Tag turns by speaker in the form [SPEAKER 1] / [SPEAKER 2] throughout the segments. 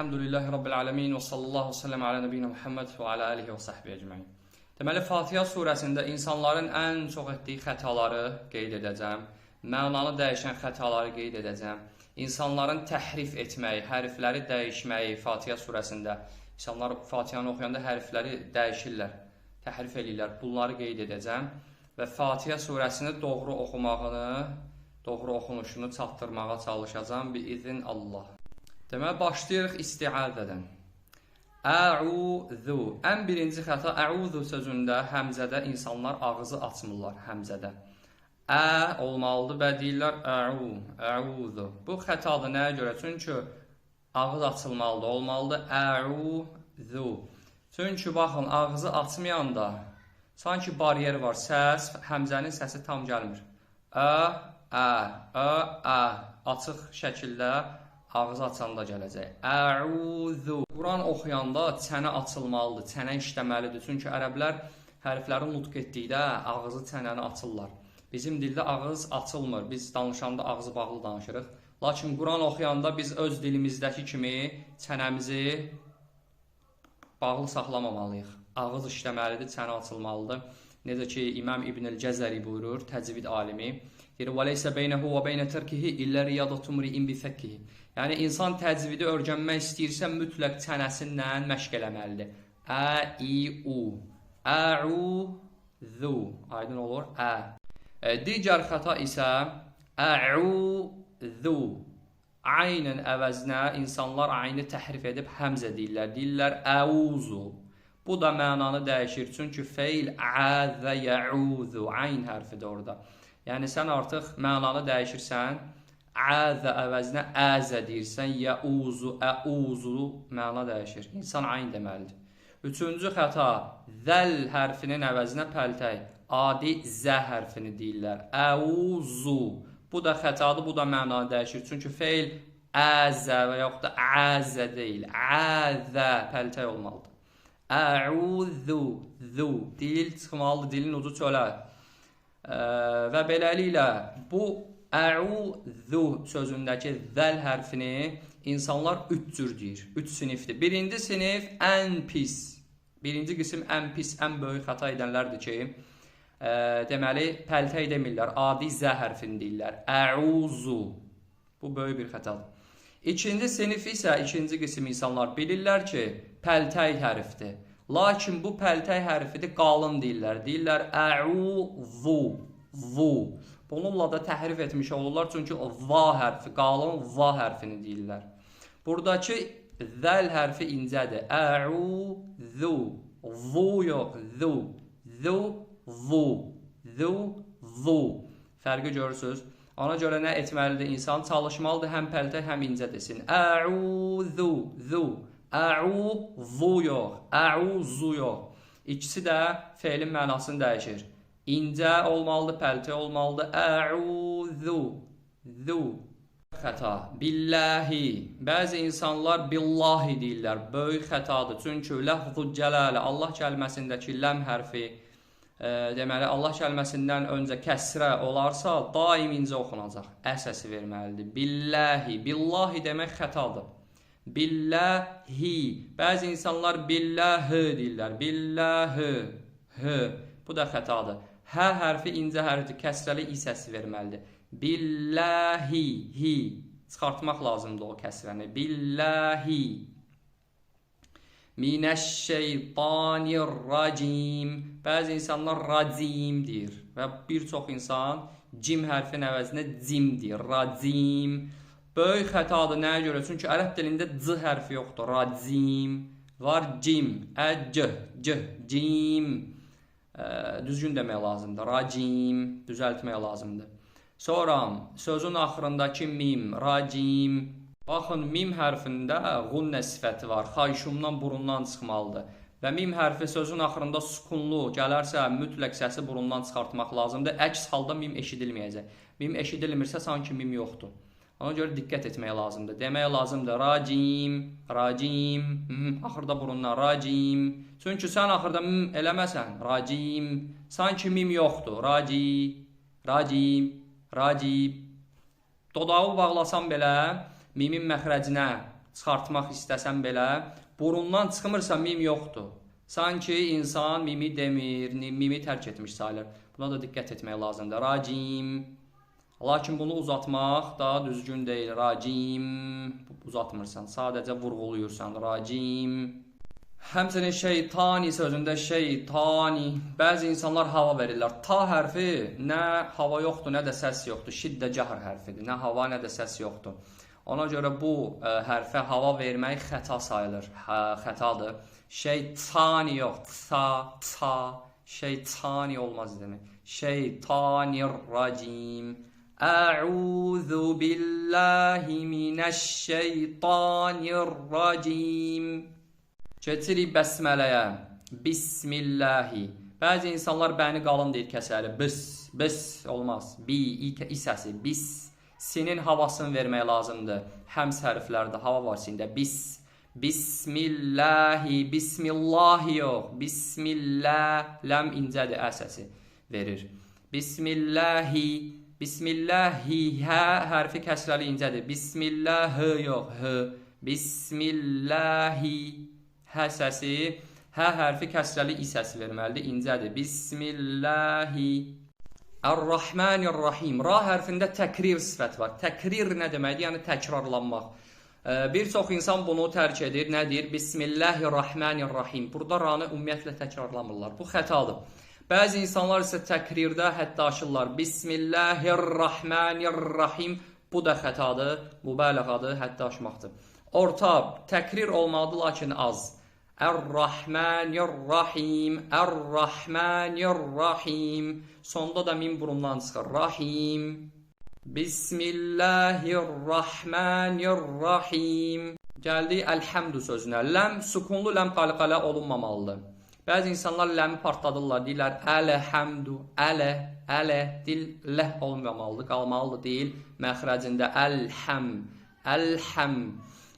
[SPEAKER 1] Elhamdülillahi Rabbil alemin və sallallahu səlləm alə nəbiyyina Muhammed və alə alihi və səhbihi əcməin. Deməli, Fatiha surəsində insanların ən çox etdiyi xətaları qeyd edəcəm, mənanı dəyişən xətaları qeyd edəcəm, insanların təhrif etməyi, hərfləri dəyişməyi Fatiha surəsində, insanlar Fatihanı oxuyanda hərfləri dəyişirlər, təhrif edirlər, bunları qeyd edəcəm və Fatiha surəsini doğru oxumağını, doğru oxunuşunu çatdırmağa çalışacağım bi-izin Allah. Deməli, başlayırıq istiazədən. Əuzu. Ən birinci xəta əuzu sözündə, həmzədə insanlar ağzı açmırlar, həmzədə. Ə olmalıdır və deyirlər əuzu. Bu xətadır, nəyə görə? Çünki ağız açılmalıdır, olmalıdır əuzu. Çünki baxın, ağzı açmayanda sanki bariyer var, səs, həmzənin səsi tam gəlmir. Açıq şəkildə ağzı açanda gələcək. Əuzu. Quran oxuyanda çənə açılmalıdır, çənə işləməlidir. Çünki ərəblər hərfləri nutq etdikdə ağzı, çənəni açırlar. Bizim dildə ağız açılmır. Biz danışanda ağzı bağlı danışırıq. Lakin Quran oxuyanda biz öz dilimizdəki kimi çənəmizi bağlı saxlamamalıyıq. Ağız işləməlidir, çənə açılmalıdır. Necə ki, İmam İbn-i Cəzəri buyurur, təcvid alimi. Deyir, وَلَيْسَ بَيْنَهُ وَبَيْنَ تَرْكِهِ إِلَّا رِيَاضَةُ امْرِئٍ بِفَكِّهِ. Yəni, insan təcvidi öyrənmək istəyirsə, mütləq çənəsindən məşq eləməlidir. Ə-i-u. Əu-zu. Aydın olur? Digər xəta isə əu-zu. Aynin əvəzinə insanlar ayını təhrif edib həmzə deyirlər. Deyirlər əuzu. Bu da mənanı dəyişir. Çünki feil əzə yəuzu. Ayn hərfidir orada. Yəni, sən artıq mənanı dəyişirsən. Əzə əvəzinə əzə deyirsən, yəuzu, əuzu məna dəyişir. İnsan ayn deməlidir. Üçüncü xəta, zəl hərfinin əvəzinə pəltək, adi zə hərfini deyirlər. Əuzu. Bu da xətadır, bu da mənanı dəyişir. Çünki feil əzə və yaxud da əzə deyil. Əzə pəltək olmalıdır. Əuzu, zu. Dil çıxmalıdır, dilin ucu çölə. Və beləliklə, bu əuzu sözündəki zəl hərfini insanlar üç cür deyir, üç sinifdir. Birinci sinif ən pis, birinci qism ən pis, ən böyük xəta edənlərdir ki, deməli, pəltək demirlər, adi zə hərfini deyirlər, əuzu. Bu böyük bir xətadır. İkinci sinif isə, ikinci qism insanlar bilirlər ki, pəltək hərfdir. Lakin bu pəltək hərfidir, qalın deyirlər, deyirlər əuzu, vu. Bununla da təhrif etmiş olurlar, çünki o va hərfi, qalın va hərfini deyirlər. Buradakı zəl hərfi incədir. Əu-zu. Vu yox, zu. Zu, vu. Zu, vu. Fərqi görürsünüz. Ona görə nə etməlidir? İnsan çalışmalıdır, həm pəltək, həm incə desin. Əu-zu, zu. Əu-vu yox, əu-zu yox. İkisi də feilin mənasını dəyişir. İncə olmalıdır, pəltə olmalıdır. Əuzu, zu. Xəta. Billahi. Bəzi insanlar billahi deyirlər. Böyük xətadır. Çünki ləfzu cəlalə, Allah kəlməsindəki ləm hərfi, deməli, Allah kəlməsindən öncə kəsrə olarsa, daim incə oxunacaq. Əsəsi verməlidir. Billahi. Billahi demək xətadır. Billahi. Bəzi insanlar billahı deyirlər. Billahı. Bu da xətadır. Hə hərfi incə hərfdir, kəsrəli i səsi verməlidir. Billahi, hi. Çıxartmaq lazımdır o kəsrəni. Billahi. Minəşşeytanirracim. Bəzi insanlar racim deyir və bir çox insan cim hərfin əvəzinə cim deyir. Racim. Böyük xətadır, nəyə görə? Çünki ərəb dilində c hərfi yoxdur. Racim. Var cim. Cim. Düzgün demək lazımdır. Racim, düzəltmək lazımdır. Sonra sözün axırındakı mim, racim. Baxın, mim hərfində ğunnə sifəti var. Xayşumdan, burundan çıxmalıdır. Və mim hərfi sözün axırında sukunlu gələrsə, mütləq səsi burundan çıxartmaq lazımdır. Əks halda mim eşidilməyəcək. Mim eşidilmirsə, sanki mim yoxdur. Ona görə diqqət etmək lazımdır. Demək lazımdır. Racim, racim, axırda burundan, racim. Çünki sən axırda eləməsən, racim, sanki mim yoxdur. Racim. Dodağı bağlasan belə, mimin məxrəcinə çıxartmaq istəsən belə, burundan çıxmırsa mim yoxdur. Sanki insan mimi demir, mimi tərk etmiş sayılır. Buna da diqqət etmək lazımdır. Racim. Lakin bunu uzatmaq da düzgün deyil. Racim. Uzatmırsan, sadəcə vurğuluyursan. Racim. Həmçinin şeytani sözündə şeytani. Bəzi insanlar hava verirlər. Ta hərfi nə hava yoxdur, nə də səs yoxdur. Şiddə cəhr hərfidir. Nə hava, nə də səs yoxdur. Ona görə bu hərfə hava vermək xəta sayılır. Xətadır. Şeytani yox. Ta. Şeytani olmaz demək. Şeytanirracim. Əuzu billahi minəşşeytanirracim. Keçirik bəsmələyə. Bismillahi. Bəzi insanlar bəni qalın deyir kəsəli. Bis olmaz. I səsi. Bis. Sinin havasını vermək lazımdır. Həms hərflərdə hava var sində. Bismillahi. Bismillahi yox. Bismillah. Ləm incədir. Ə səsi verir. Bismillahi. Bismillahi. Hə hərfi kəsrəli incədir. Bismillahı yox. Bismillahi. Hə səsi, hə hərfi kəsrəli i səsi verməlidir, incədir. Bismillahi. Ər-Rahmanir-Rahim. Ra hərfində təkrir sifət var. Təkrir nə deməkdir? Yəni təkrarlanmaq. Bir çox insan bunu tərk edir. Nə deyir? Bismillahir-Rahmanir-Rahim. Burada ranı ümumiyyətlə təkrarlamırlar. Bu xətadır. Bəzi insanlar isə təkrirdə hətta aşırlar. Bismillahir-Rahmanir-Rahim. Bu da xətadır, mübələğadır, hətta aşmaqdır. Orta, təkrir olmalıdır, lakin az. Ər-Rahmanir-Rahim. Ər-Rahmanir-Rahim. Sonda da min burundan çıxır. Rahim. Bismillahir-Rahmanir-Rahim. Gəldik Əlhəmdü sözünə. Ləm, sukunlu ləm qalqalə olunmamalıdır. Bəzi insanlar ləmi partladırlar, deyirlər Əlhəmdü, ələ, dil ləh olmamalıdır, qalmalıdır deyil. Məxrəcində əlhəm.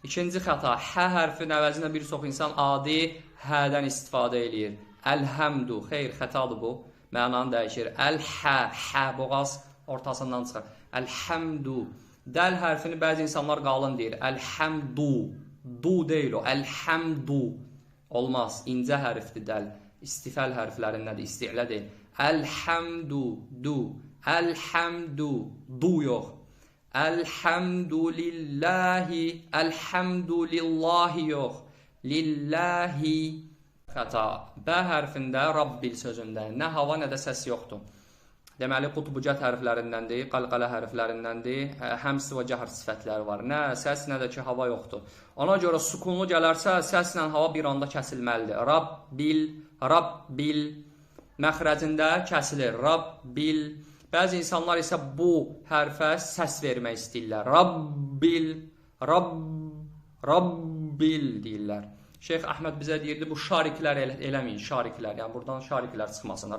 [SPEAKER 1] İkinci xəta, hə hərfin əvəzinə bir çox insan adi hədən istifadə edir. Əlhəmdü, xeyr, xətadır bu. Mənanı dəyişir. Hə, boğaz ortasından çıxır. Əlhəmdü. Dəl hərfini bəzi insanlar qalın deyir. Əlhəmdü. Du deyil o. Əlhəmdü. Olmaz. İncə hərfdir dəl. İstifəl hərflərindədir. İsti'lə deyil. Əlhəmdü. Du. Əlhəmdü. Du yox. Əlhəmdülillahi. Əlhəmdülillahi yox. Lillahi. Xəta. Bə hərfində Rabbil sözündə nə hava, nə də səs yoxdur. Deməli, qutbucət hərflərindəndir, qalqalə hərflərindəndir, həms və cəhr sifətləri var. Nə səs, nə də ki, hava yoxdur. Ona görə sukunlu gələrsə, səslə hava bir anda kəsilməlidir. Rabbil, məxrəcində kəsilir. Rabbil. Bəzi insanlar isə bu hərfə səs vermək istəyirlər. Rabbil deyirlər. Şeyx Əhməd bizə deyirdi, bu şariklər eləməyin, şariklər. Yəni, buradan şariklər çıxmasın.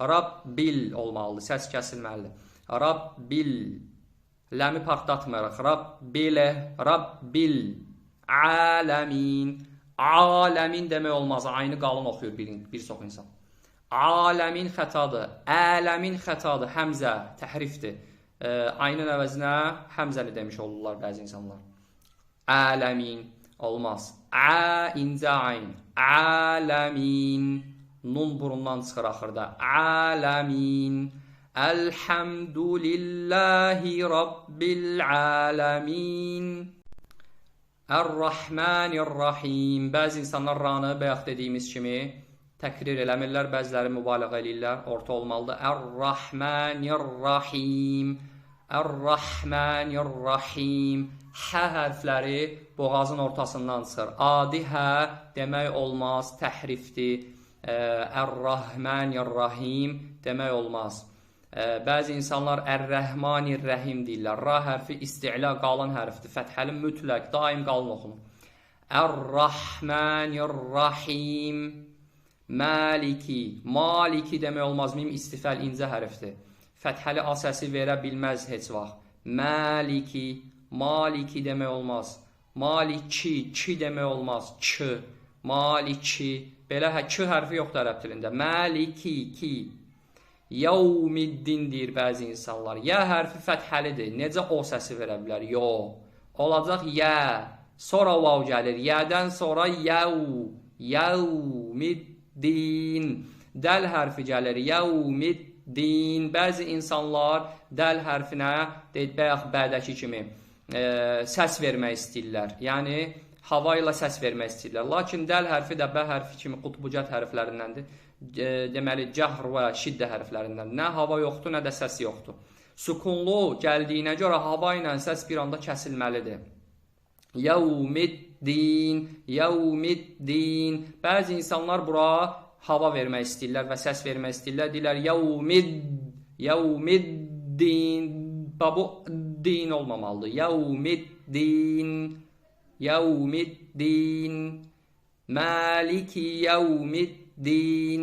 [SPEAKER 1] Rabbil olmalıdır, səs kəsilməlidir. Rabbil. Ləmi partlatmırıq. Rabbil. Aləmin. Aləmin demək olmaz. Aynı qalın oxuyur bir çox insan. Aləmin xətadır. Ələmin xətadır. Həmzə, təhrifdir. Aynın əvəzinə həmzəni demiş olurlar bəzi insanlar. Aləmin. Olmaz. İncə ayn. Aləmin. Nun burundan çıxır axırda. Aləmin. Əlhəmdülillahi Rabbil aləmin. Ər-Rahmanir-Rahim. Bəzi insanlar ranı bayaq dediyimiz kimi təkrir eləmirlər, bəziləri mübaliğə eləyirlər, orta olmalıdır. Ər-Rahmanir-Rahim. Ər-Rahmanir-Rahim. Hə hərfləri boğazın ortasından çıxır. Adi hə demək olmaz, təhrifdir. Ər-Rahmanir-Rahim demək olmaz. Bəzi insanlar Ər-Rəhmanir-Rəhim deyirlər. Ra hərfi isti'la qalın hərfdir. Fəthəli mütləq, daim qalın oxunur. Ər-Rahmanir-Rahim. Maliki. Maliki demək olmaz. Mim istifəl incə hərfdir. Fəthəli a səsi verə bilməz heç vaxt. Maliki. Maliki demək olmaz. Maliki. Ki demək olmaz. Ki. Maliki. Belə ki hərfi yoxdur ərəb dilində. Maliki. Ki. Yevmiddin deyir bəzi insanlar. Yə hərfi fəthəlidir. Necə o səsi verə bilər? Yox. Olacaq yə. Sonra vav gəlir. Yədən sonra yevmiddin. Dəl hərfi gəlir. Yevmiddin. Bəzi insanlar dəl hərfinə bayaq bədəki kimi səs vermək istəyirlər. Yəni hava ilə səs vermək istəyirlər. Lakin dəl hərfi də bə hərfi kimi qutbucət hərflərindəndir. Deməli, cəhr və şiddə hərflərindən. Nə hava yoxdur, nə də səs yoxdur. Sukunlu gəldiyinə görə hava ilə səs bir anda kəsilməlidir. Yevmiddin, yevmiddin. Bəzi insanlar bura hava vermək istəyirlər və səs vermək istəyirlər. Deyirlər, yevmiddin. Bu din olmamalıdır. Yevmiddin, yevmiddin. Maliki yevmiddin.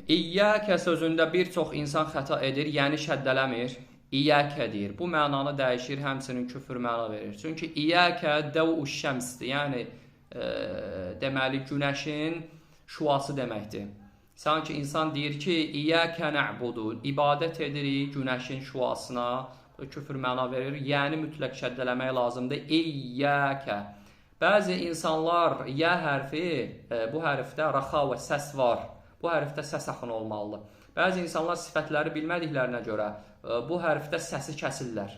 [SPEAKER 1] İyyəkə sözündə bir çox insan xəta edir, yəni şəddələmir. İyyəkə deyir. Bu mənanı dəyişir, həmçinin küfür məna verir. Çünki İyyəkə dəv'uş şəmsdir, yəni deməli günəşin şüası deməkdir. Sanki insan deyir ki, İyyəkə nə'budu, ibadət edirik günəşin şüasına, küfür məna verir, yəni mütləq şəddələmək lazımdır. İyyəkə. Bəzi insanlar yə hərfi, bu hərfdə raxa və səs var. Bu hərfdə səs axını olmalıdır. Bəzi insanlar sifətləri bilmədiklərinə görə bu hərfdə səsi kəsirlər.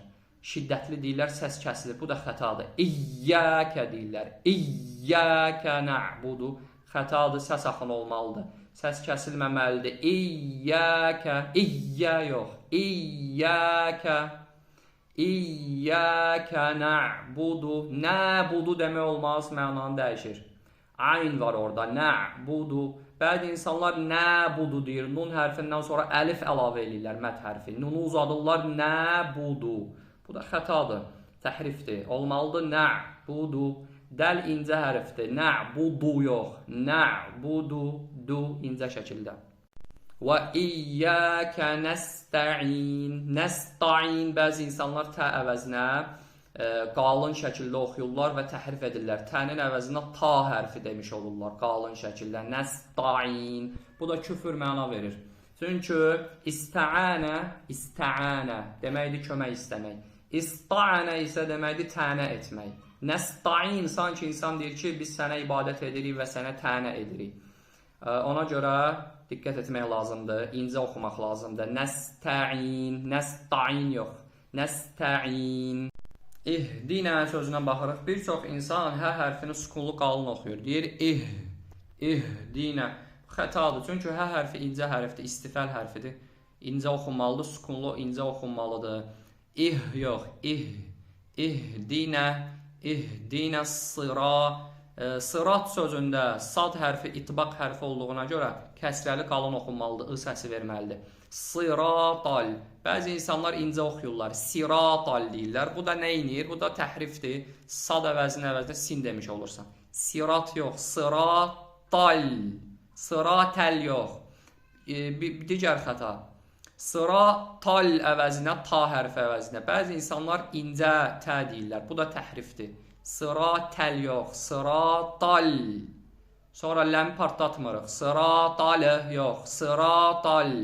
[SPEAKER 1] Şiddətli deyirlər, səs kəsilir. Bu da xətadır. İyyəkə deyirlər. İyyəkə nə'budu. Xətadır, səs axını olmalıdır. Səs kəsilməməlidir. İyyəkə. İyyə yox. İyyəkə. İyyəkə nə'budu. Nə'budu demək olmaz, mənanı dəyişir. Ayn var orada. Nə'budu. Bəzi insanlar nə'budu deyir. Nun hərfindən sonra əlif əlavə edirlər, məd hərfi. Nunu uzadırlar. Nə'budu. Bu da xətadır. Təhrifdir. Olmalıdır. Nə'budu. Dəl incə hərfdir. Nə'budu yox. Nə'budu. Du incə şəkildə. Və iyyəkə nəstə'in. Nəstə'in. Bəzi insanlar tə əvəzinə qalın şəkildə oxuyurlar və təhrif edirlər. Tənin əvəzinə ta hərfi demiş olurlar qalın şəkildə. Nəstə'in. Bu da küfür məna verir. Çünki istə'ənə, istə'ənə deməkdir kömək istəmək. İsta'ənə isə deməkdir tənə etmək. Nəstə'in sanki insan deyir ki, biz sənə ibadət edirik və sənə tənə edirik. Ona görə diqqət etmək lazımdır, incə oxumaq lazımdır. Nəstə'in, nəstə'in yox. Nəstə'in. İhdinə sözünə baxırıq. Bir çox insan hə hərfini sukunlu qalın oxuyur. Deyir ihdinə. Xətadır. Çünki hə hərfi incə hərfdir, istifəl hərfidir. İncə oxunmalıdır, sukunlu incə oxunmalıdır. Yox. İhdinə. İhdinə sıra. Sırat sözündə sad hərfi itbaq hərfi olduğuna görə kəsrəli qalın oxunmalıdır, ı səsi verməlidir. Sıratal. Bəzi insanlar incə oxuyurlar. Siratal deyirlər. Bu da nə inir? Bu da təhrifdir. Sad əvəzinə sin demiş olursan. Sirat yox. Sıratal. Sıratal yox. Digər xəta. Sıratal əvəzinə ta hərfi əvəzinə. Bəzi insanlar incə tə deyirlər. Bu da təhrifdir. Sıratal yox. Sıratal. Sonra ləm partlatmırıq. Sıratalı yox. Sıratal.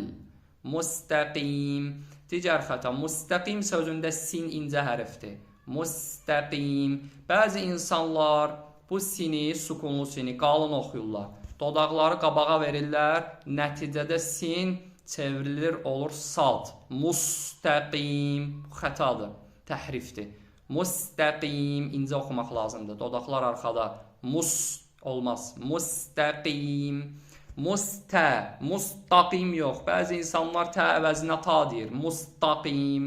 [SPEAKER 1] Müstəqim. Digər xəta. Müstəqim sözündə sin incə hərfdir. Müstəqim. Bəzi insanlar bu sini, sukunlu sini qalın oxuyurlar. Dodaqları qabağa verirlər. Nəticədə sin çevrilir, olur sad. Müstəqim. Xətadır. Təhrifdir. Müstəqim. İncə oxumaq lazımdır. Dodaqlar arxada. Olmaz. Müstəqim. Mustaqim yox. Bəzi insanlar tə əvəzinə ta deyir. Mustaqim.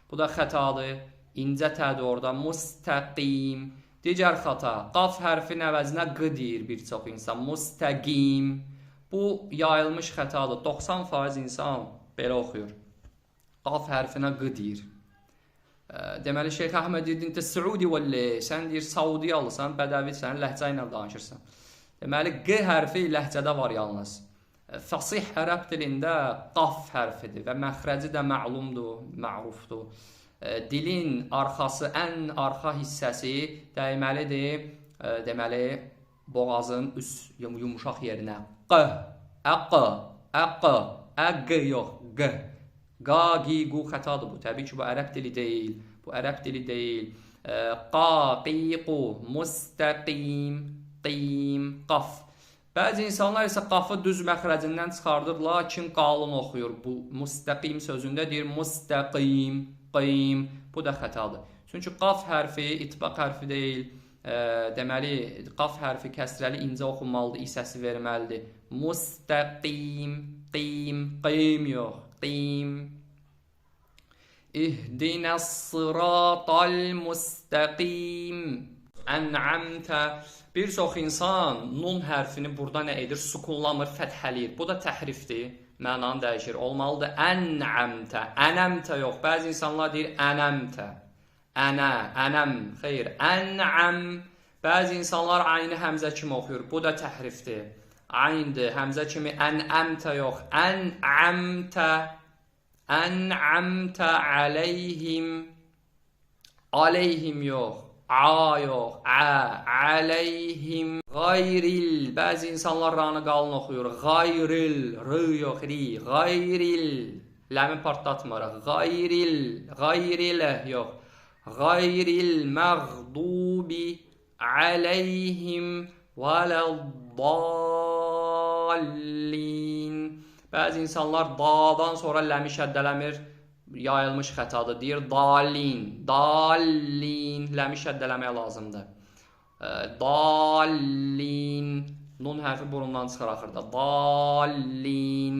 [SPEAKER 1] Bu da xətadır. İncə tədir orada. Mustaqim. Digər xəta. Qaf hərfin əvəzinə q deyir bir çox insan. Mustaqim. Bu yayılmış xətadır. 90% insan belə oxuyur. Qaf hərfinə q deyir. Deməli, Şeyx Əhməd deyirdin ki, Suudi vəlli, sən deyir, Saudiyalısan, bədəvisən, ləhcə ilə danışırsan. Deməli, q hərfi ləhcədə var yalnız. Fəsih ərəb dilində qaf hərfidir və məxrəci də məlumdur, mərufdur. Dilin arxası, ən arxa hissəsi dəyməlidir, deməli, boğazın üst yumuşaq yerinə. Q, əq, əq yox, q. Qa, qi, qu xətadır bu. Təbii ki, bu ərəb dili deyil. Bu ərəb dili deyil. qaqiqu, mustaqim, qim, qaf. Bəzi insanlar isə qafı düz məxrəcindən çıxardır, lakin qalın oxuyur. Bu mustaqim sözündə deyir mustaqim, qim. Bu da xətadır. Çünki qaf hərfi itbaq hərfi deyil. Deməli, qaf hərfi kəsrəli incə oxunmalıdır, i səsi verməlidir. Mustaqim, qim, qim yox, qim. İhdinəs sıratal mustaqim. Ən'amtə. Bir çox insan nun hərfini burada nə edir? Sukunlamır, fəthəliyir. Bu da təhrifdir. Mənanı dəyişir. Olmalıdır ən'amtə. Ənəmtə yox. Bəzi insanlar deyir ənəmtə. Ənə, ənəm. Xeyr. Ən'am. Bəzi insanlar aynı həmzə kimi oxuyur. Bu da təhrifdir. Aynıdır. Həmzə kimi ən'amtə yox. Ən'amtə. Ən'amtə aleyhim. Aleyhim yox. A yox, aleyhim, qayril. Bəzi insanlar ranı qalın oxuyur. Qayril, r yox, ri, qayril. Ləmi partlatmırıq. Qayril, qayrilə yox. Qayril məğdubi aleyhim vələddallin. Bəzi insanlar dadan sonra ləmi şəddələmir. Yayılmış xətadır. Deyir dalin, dalin. Ləmi şəddələmək lazımdır. Dalin. Nun hərfi burundan çıxır axırda. Dalin.